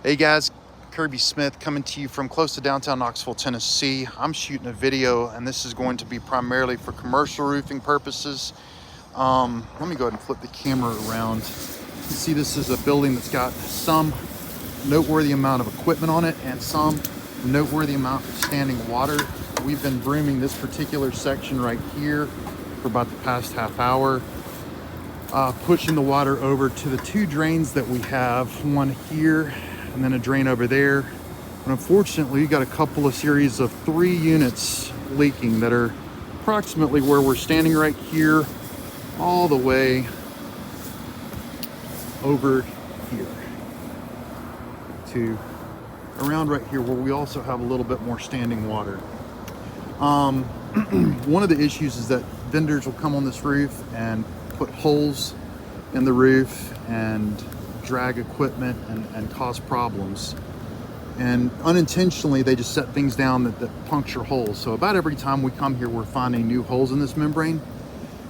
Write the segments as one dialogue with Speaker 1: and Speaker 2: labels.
Speaker 1: Hey guys, Kirby Smith coming to you from close to downtown Knoxville, Tennessee. I'm shooting a video and this is going to be primarily for commercial roofing purposes. Let me go ahead and flip the camera around. You can see this is a building that's got some noteworthy amount of equipment on it and some noteworthy amount of standing water. We've been brooming this particular section right here for about the past half hour. Pushing the water over to the two drains that we have, one here and then a drain over there. And unfortunately, you got a couple of series of 3 units leaking that are approximately where we're standing right here, all the way over here to around right here where we also have a little bit more standing water. One of the issues is that vendors will come on this roof and put holes in the roof and drag equipment and cause problems. And unintentionally, they just set things down that puncture holes. So about every time we come here, we're finding new holes in this membrane.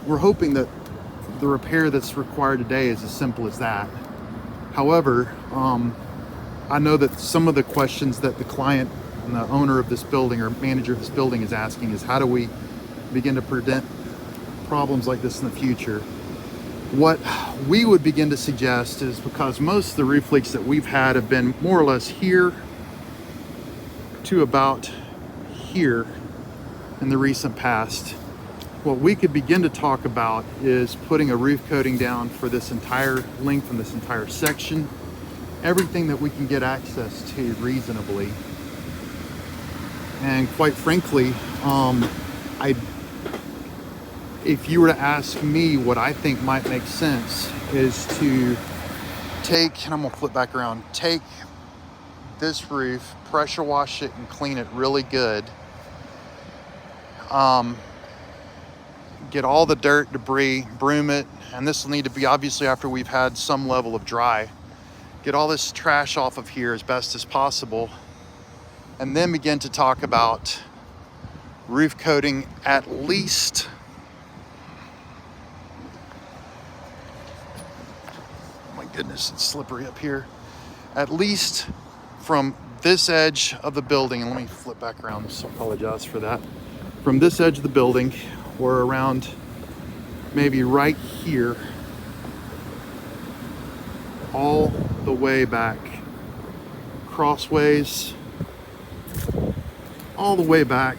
Speaker 1: We're hoping that the repair that's required today is as simple as that. However, I know that some of the questions that the client and the owner of this building or manager of this building is asking is, how do we begin to prevent problems like this in the future? What we would begin to suggest is, because most of the roof leaks that we've had have been more or less here to about here in the recent past, what we could begin to talk about is putting a roof coating down for this entire length and this entire section, everything that we can get access to reasonably. And quite frankly, if you were to ask me, what I think might make sense is to take, and I'm gonna flip back around, take this roof, pressure wash it and clean it really good. Get all the dirt, debris, broom it, and this will need to be obviously after we've had some level of dry. Get all this trash off of here as best as possible, and then begin to talk about roof coating at least goodness, it's slippery up here. At least from this edge of the building, and let me flip back around, so I apologize for that. From this edge of the building, or around maybe right here, all the way back, crossways, all the way back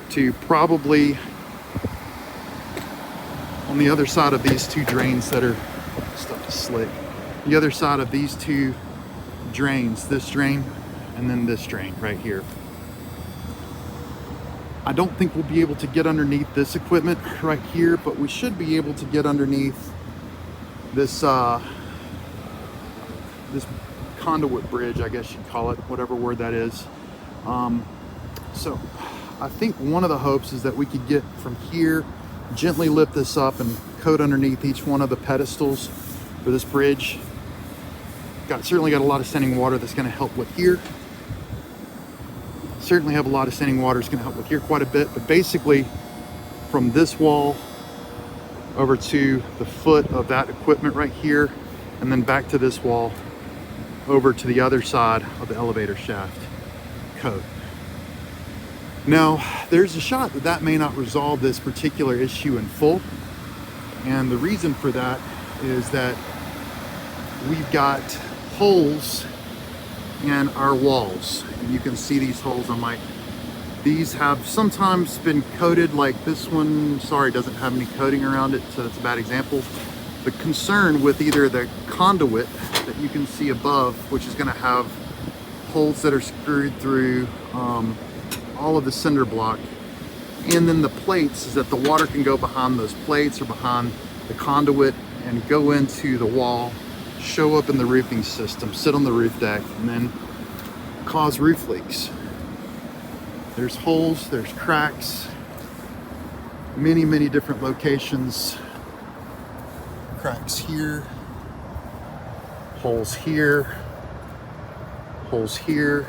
Speaker 1: to probably on the other side of these 2 drains that are stuff is slick. The other side of these 2 drains, this drain and then this drain right here. I don't think we'll be able to get underneath this equipment right here, but we should be able to get underneath this this conduit bridge, I guess you'd call it, whatever word that is. So I think one of the hopes is that we could get from here, gently lift this up and coat underneath each one of the pedestals for this bridge. Certainly got a lot of standing water that's going to help with here. Certainly have a lot of standing water that's going to help with here quite a bit. But basically, from this wall over to the foot of that equipment right here, and then back to this wall over to the other side of the elevator shaft, coat. Now, there's a shot that may not resolve this particular issue in full. And the reason for that is that we've got holes in our walls. And you can see these holes. These have sometimes been coated, like this one, sorry, doesn't have any coating around it, so that's a bad example. The concern with either the conduit that you can see above, which is gonna have holes that are screwed through all of the cinder block, and then the plates, is that the water can go behind those plates or behind the conduit and go into the wall, show up in the roofing system, sit on the roof deck, and then cause roof leaks. There's holes, there's cracks, many different locations. Cracks here, holes here, holes here.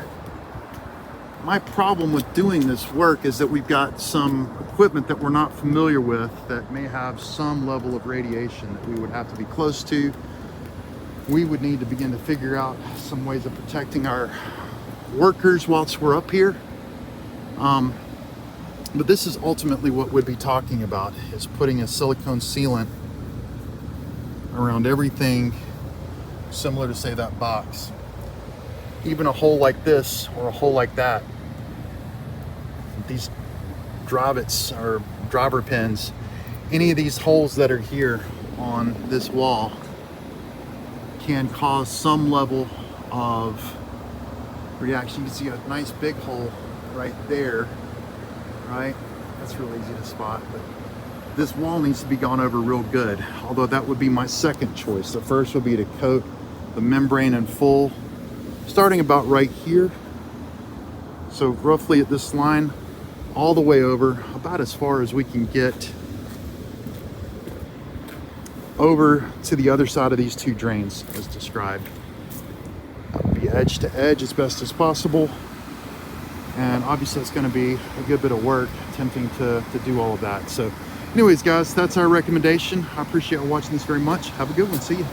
Speaker 1: My problem with doing this work is that we've got some equipment that we're not familiar with that may have some level of radiation that we would have to be close to. we would need to begin to figure out some ways of protecting our workers whilst we're up here. But this is ultimately what we'd be talking about, is putting a silicone sealant around everything, similar to, say, that box. Even a hole like this or a hole like that, these drivets or driver pins, any of these holes that are here on this wall can cause some level of reaction. You can see a nice big hole right there, right? That's real easy to spot, but this wall needs to be gone over real good, although that would be my second choice. The first would be to coat the membrane in full, starting about right here. So roughly at this line, all the way over, about as far as we can get over to the other side of these two drains as described. That would be edge to edge as best as possible. And obviously it's going to be a good bit of work attempting to do all of that. So anyways, guys, that's our recommendation. I appreciate you watching this very much. Have a good one. See you.